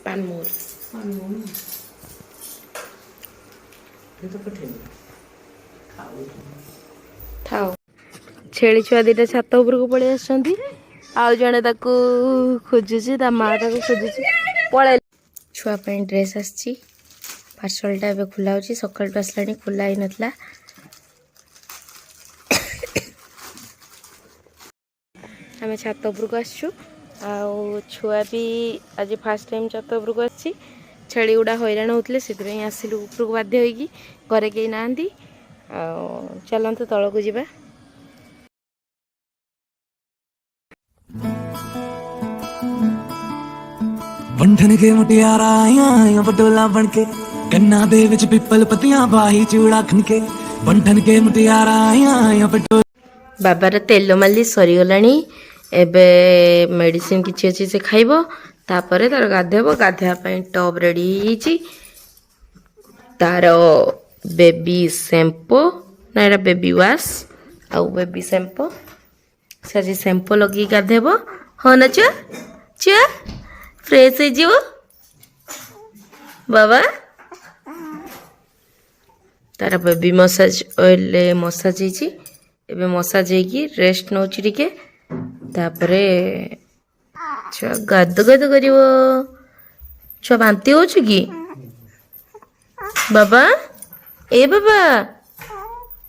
पानमूल थाओ छेली छुआ दीटा छात उपरको पड़े आसछंती आउ जणे ताकू खोजुची ता माँ ताकू खोजुची पळे छुआ ପାଇଁ ड्रेस आसछि पार्सलटा एबे खुला होची सकाळ टू आसलानी खुला ही नथला आमे छात उपरको आसछु आउ छुआ भी आज फर्स्ट टाइम छात उपरको आछि छेली गुड़ा हैरान होतले सितरे आसिलु उपरको बाध्य होइकी घरे केही नांदी आ चलंतु तळको जिबा बंठन के मुटियारा आया पटोला बनके गन्ना दे विच पिपल पतियां बाही चूड़ा खनके बंठन के मुटियारा आया पटोला बाबार तेल माली सरी गलानी एबे मेडिसिन किछि अछि से खाइबो तापरे तार गाधेबो गाधेया पई टब रेडी हिची तार बेबी शैम्पू ना एरा बेबी वॉश आउ बेबी शैम्पू सजी शैम्पू लगी गाधेबो हो ना छुआ छुआ फ्रेश हो जीवो बाबा तार बेबी मसाज ऑयल मसाज हिची एबे मसाज हेकी रेस्ट नौची टिके तापरे छुआ गाद गाद करिवो छुआ बांती होछु की बाबा ए बाबा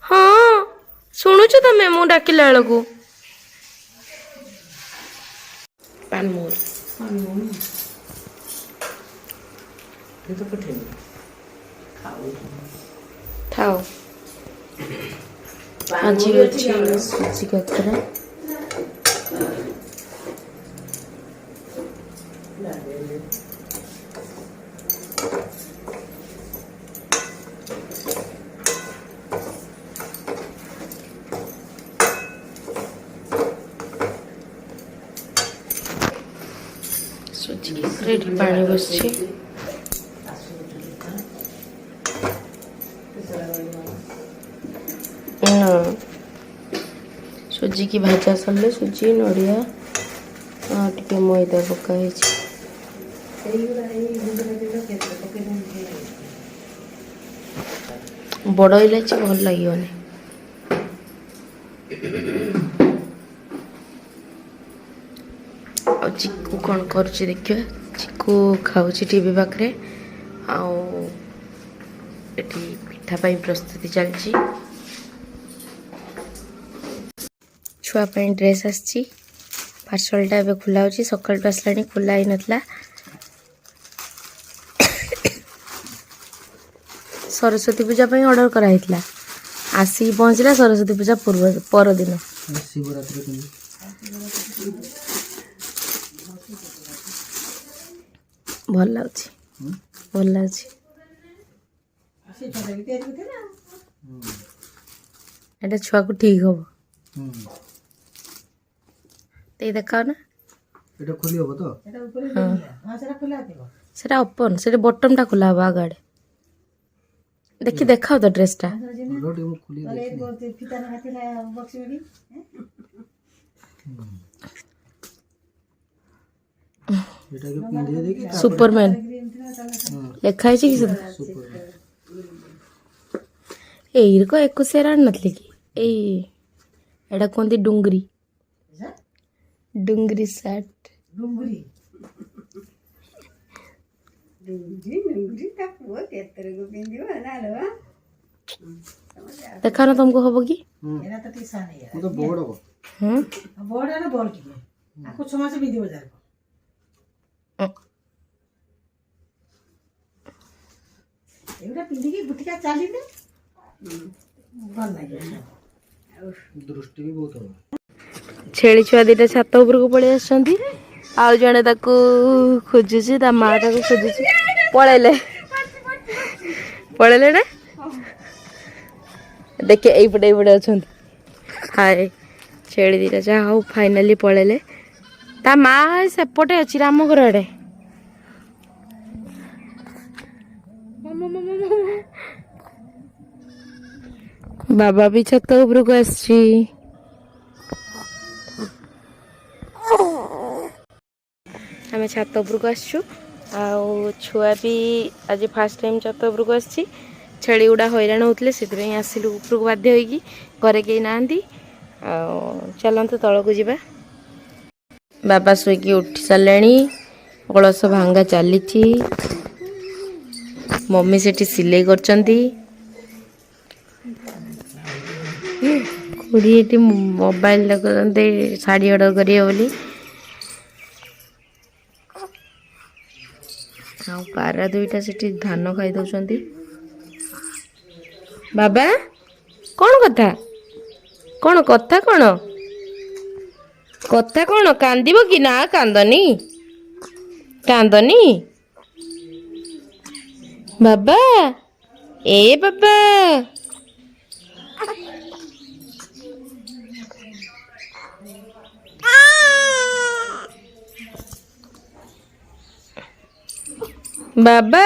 हाँ शुणुछु तमे मु डाकिला बेलकू पानमूल थाओ आज अच्छी सूजी काकरा सूजी काकरा पानी बसछि सूजी की भाजा सरले सूजी नड़िया टिके मैदा पका बड़ इलायची भल लगे चिकू कौन कर देखिए चिकू खाऊँ टीवी पाखे आठी पिठा प्रस्तुति चलती छुआ ड्रेस आसछि पार्सलटा एबे खुला होची सकाळ टू आसलानी खुला ही नथला सरस्वती पूजा पई ऑर्डर करा हितला आसी पहुंचला सरस्वती पूजा पूर्व पर दिन शिवरात्रि भल लाउची भल लाउची एटा छुआ को ठीक हो ते देखाओ ना एटा खोली होबो तो एटा ऊपर हां सेटा खुला थिबो सेटा ओपन सेटा बॉटम टा खुला बा गाडे देखि देखाओ तो ड्रेस टा रोटी मु खुली दे एक बोलते फिता ना हाथिला बॉक्स में एटा के पिन दे देखि सुपरमैन लिखा है कि सुपरमैन एई को एको सेरा नथली की एई एटा कोंती डुंगरी डुंगरी शर्ट डुंगरी डुंगरी का वो तेरे को पिंदियो ना लो देखा ना तुमको होबो की एना तो टीसा नहीं है तो बोर्ड हो बोर्ड है ना बोर्ड की आको छमा से पिंदियो बाजार को एटा पिंदी की बुटिका चाली ने भल लागे दृष्टि भी बहुत हो छेली छुआ दीटा छात उपरको पड़े आसछंती आउ जणे ताकू खोजुची ता माँ ताकू खोजुची पळेले पळेले ना देखे एई पटे अछंती हाय छेली दीटा जा हाउ फाइनली पळेले ता माँ सेपटे अछि राम घर आडे बाबा भी छत उपरको आसछि आमे छात उपरको आसछु ଆଉ ଛୁଆ ବି ଆଜି ଫାଷ୍ଟ ଟାଇମ୍ ଛାତ ଉପରକୁ ଆସିଛି। ଛେଳି ଗୁଡ଼ା ହଇରାଣ ହେଉଥିଲେ ସେଥିପାଇଁ ଆସିଲୁ ଉପରକୁ ବାଧ୍ୟ ହୋଇକି। ଘରେ କେହି ନାହାନ୍ତି। ଆଉ ଚାଲନ୍ତୁ ତଳକୁ ଯିବା। ବାବା ଶୋଇକି ଉଠି ସାରିଲେଣି। କଳସ ଭାଙ୍ଗା ଚାଲିଛି। ମମି ସେଠି ସିଲେଇ କରୁଛନ୍ତି। ଖୁଡ଼ି ଏଠି ମୋବାଇଲ ଦେଖୁଛନ୍ତି ଶାଢ଼ୀ ଅର୍ଡ଼ର କରିବେ ବୋଲି। ଆଉ ପାରା ଦୁଇଟା ସେଠି ଧାନ ଖାଇ ଦଉଛନ୍ତି। ବାବା କ'ଣ କଥା କଥା କଥା କ'ଣ କାନ୍ଦିବ କି? ନା କାନ୍ଦନି କାନ୍ଦନି ବାବା ଏ ବାବା ବାବା